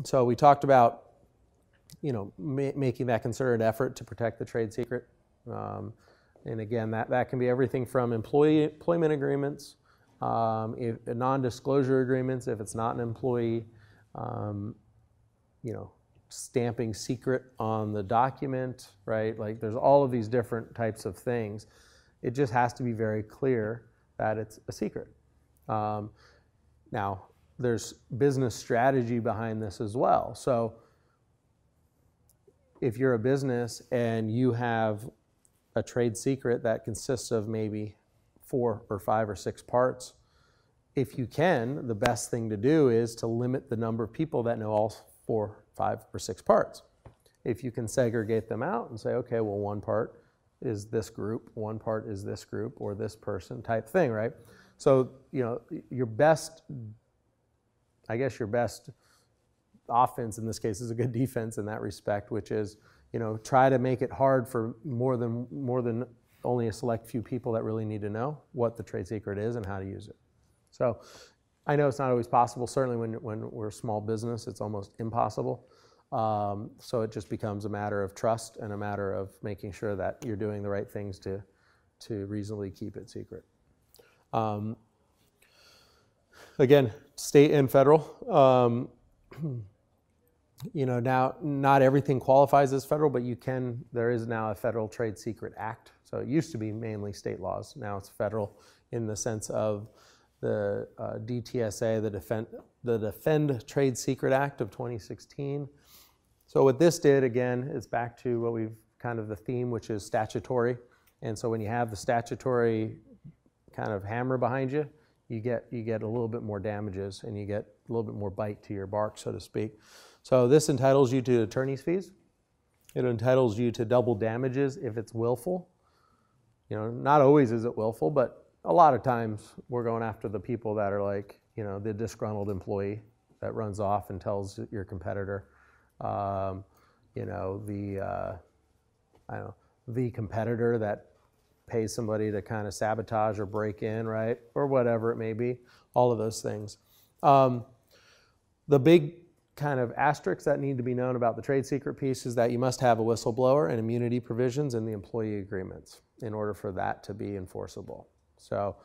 So we talked about, making that concerted effort to protect the trade secret. And again, that can be everything from employment agreements, non-disclosure agreements if it's not an employee, stamping secret on the document, right? Like there's all of these different types of things. It just has to be very clear that it's a secret. Now, there's business strategy behind this as well. So if you're a business and you have a trade secret that consists of maybe 4 or 5 or 6 parts, if you can, the best thing to do is to limit the number of people that know all 4, 5, or 6 parts. If you can segregate them out and say, okay, well, one part is this group, one part is this group or this person type thing, right? So, your best offense in this case is a good defense in that respect, which is, try to make it hard for more than only a select few people that really need to know what the trade secret is and how to use it. So I know it's not always possible. Certainly when we're a small business, it's almost impossible. So it just becomes a matter of trust and a matter of making sure that you're doing the right things to reasonably keep it secret. Again, state and federal. Now not everything qualifies as federal, but there is now a Federal Trade Secret Act. So it used to be mainly state laws. Now it's federal in the sense of the DTSA, the Defend Trade Secret Act of 2016. So what this did, again, is back to what we've kind of the theme, which is statutory. And so when you have the statutory kind of hammer behind you, you get a little bit more damages and you get a little bit more bite to your bark, so to speak. So this entitles you to attorney's fees. It entitles you to double damages if it's willful. Not always is it willful, but a lot of times we're going after the people that are like, the disgruntled employee that runs off and tells your competitor, the competitor that pays somebody to kind of sabotage or break in, right? Or whatever it may be, all of those things. The big kind of asterisks that need to be known about the trade secret piece is that you must have a whistleblower and immunity provisions in the employee agreements in order for that to be enforceable. So,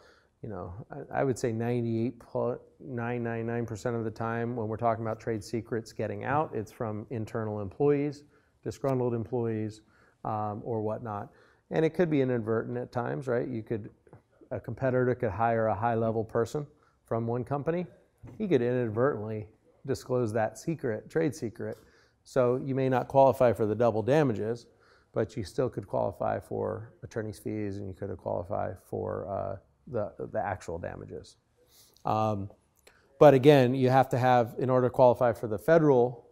I would say 99.999% of the time when we're talking about trade secrets getting out, it's from internal employees, disgruntled employees, or whatnot. And it could be inadvertent at times, right? A competitor could hire a high-level person from one company. He could inadvertently disclose that trade secret. So you may not qualify for the double damages, but you still could qualify for attorney's fees and you could qualify for the actual damages. But again, you have to have, in order to qualify for the federal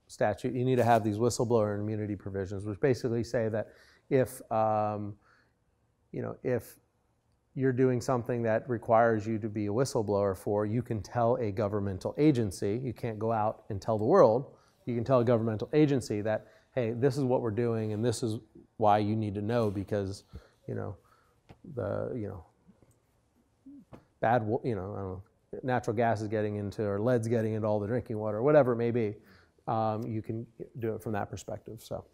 statute, you need to have these whistleblower and immunity provisions, which basically say that if you're doing something that requires you to be a whistleblower for, you can tell a governmental agency. You can't go out and tell the world. You can tell a governmental agency that, hey, this is what we're doing and this is why you need to know because, natural gas is getting into, or lead's getting into all the drinking water, or whatever it may be. You can do it from that perspective. So.